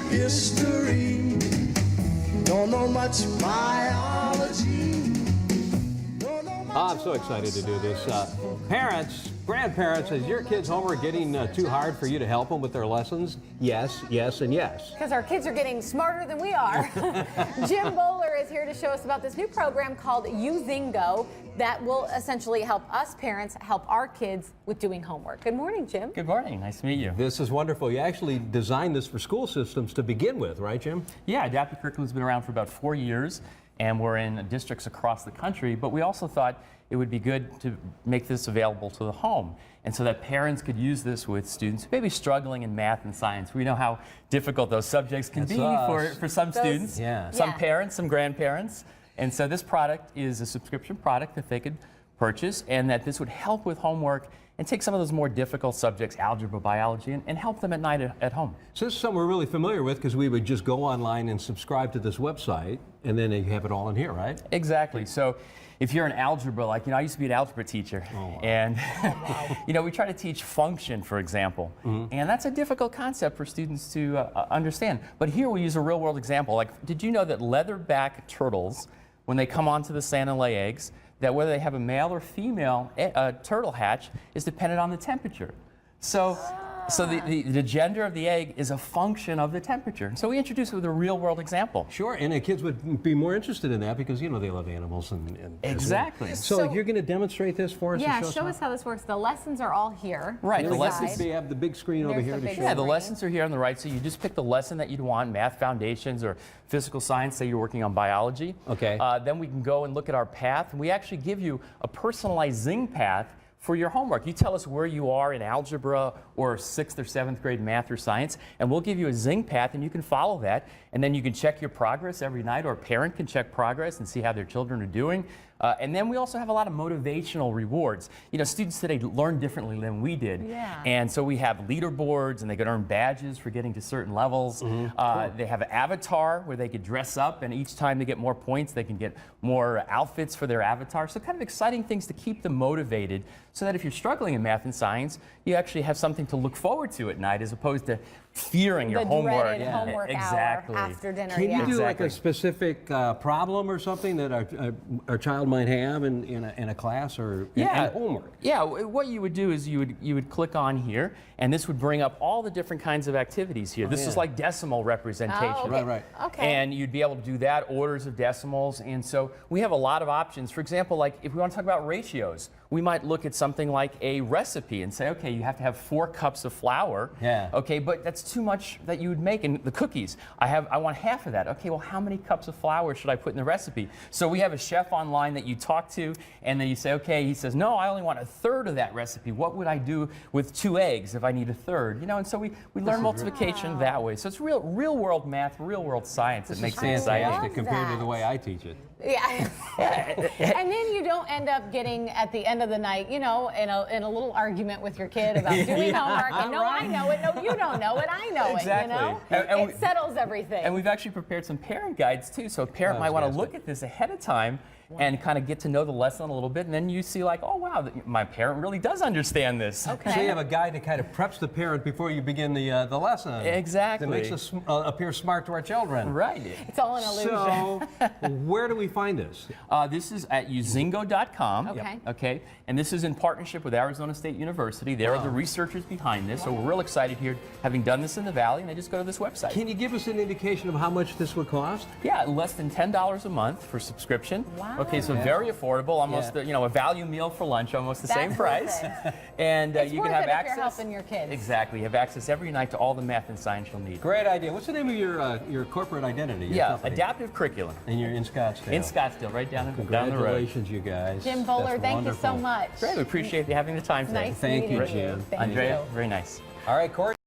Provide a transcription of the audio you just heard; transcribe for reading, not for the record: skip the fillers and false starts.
history. Don't know much biology. I'm so excited to do this. Parents, grandparents, is your kids' homework getting too hard for you to help them with their lessons? Yes, yes, and yes. Because our kids are getting smarter than we are. Jim Bowler is here to show us about this new program called Uzingo that will essentially help us parents help our kids with doing homework. Good morning, Jim. Good morning. Nice to meet you. This is wonderful. You actually designed this for school systems to begin with, right, Jim? Yeah, adaptive curriculum's been around for about 4 years, and we're in districts across the country, but we also thought it would be good to make this available to the home, and so that parents could use this with students who may be struggling in math and science. We know how difficult those subjects can be for some students, some parents, some grandparents, and so this product is a subscription product that they could purchase, and that this would help with homework and take some of those more difficult subjects, algebra, biology, and help them at night at home. So this is something we're really familiar with because we would just go online and subscribe to this website, and then you have it all in here, right? Exactly. So if you're in algebra, like, I used to be an algebra teacher, and we try to teach function, for example, and that's a difficult concept for students to understand. But here we use a real-world example. Like, did you know that leatherback turtles, when they come onto the sand and lay eggs, that whether they have a male or female turtle hatch is dependent on the temperature. So the gender of the egg is a function of the temperature. So we introduced it with a real-world example. Sure, and the kids would be more interested in that because, they love animals. And exactly. So you're going to demonstrate this for us? Yeah, show us how this works. The lessons are all here. Right. The lessons, they have the big screen over here to show. Yeah, the lessons are here on the right, so you just pick the lesson that you'd want, math foundations or physical science, say you're working on biology. Okay. Then we can go and look at our path, and we actually give you a personalized Zing path for your homework. You tell us where you are in algebra or 6th or 7th grade math or science, and we'll give you a Zing path, and you can follow that, and then you can check your progress every night, or a parent can check progress and see how their children are doing. And then we also have a lot of motivational rewards. Students today learn differently than we did. Yeah. And so we have leaderboards, and they can earn badges for getting to certain levels. Cool. They have an avatar where they could dress up, and each time they get more points, they can get more outfits for their avatar. So kind of exciting things to keep them motivated, so that if you're struggling in math and science, you actually have something to look forward to at night, as opposed to fearing your homework. The dreaded homework hour after dinner. Can you do like a specific problem or something that our child might have in a class or in homework? Yeah, what you would do is you would click on here, and this would bring up all the different kinds of activities here. This is like decimal representation. Oh, okay. Right. Okay. And you'd be able to do that, orders of decimals, and so we have a lot of options. For example, like if we want to talk about ratios, we might look at something like a recipe and say, okay, you have to have 4 cups of flour. Yeah. Okay, but that's too much that you would make. And the cookies, I want half of that. Okay, well, how many cups of flour should I put in the recipe? So we have a chef online that you talk to, and then you say, okay, he says, no, I only want 1/3 of that recipe. What would I do with 2 eggs if I need 1/3? And so we learn multiplication that way. So it's real world math, real world science that makes it exciting compared to the way I teach it. Yeah. And then you don't end up getting at the end of the night, in a little argument with your kid about doing homework. And no, I know it. No, you don't know it. I know it. It settles everything. And we've actually prepared some parent guides too. So a parent might want to look at this ahead of time and kind of get to know the lesson a little bit, and then you see like, oh wow, my parent really does understand this. Okay. So you have a guide that kind of preps the parent before you begin the lesson. Exactly. That makes us appear smart to our children. Right. It's all an illusion. So where do we find this? This is at uzingo.com. Okay. Okay. And this is in partnership with Arizona State University. They are the researchers behind this, so we're real excited here, having done this in the Valley, and they just go to this website. Can you give us an indication of how much this would cost? Yeah, less than $10 a month for subscription. Wow. Okay, so very affordable, almost a value meal for lunch, almost the same price. And you can have access. If you're helping your kids. Exactly, you have access every night to all the math and science you'll need. Great idea. What's the name of your corporate identity? Your company? Adaptive Curriculum. And you're in Scottsdale. In Scottsdale, right down the road. Congratulations, you guys. Jim Bowler, thank you so much. Great, we appreciate you having the time today. Nice Thank you, meeting Jim. Thank Andrea, you. very nice. All right, Court.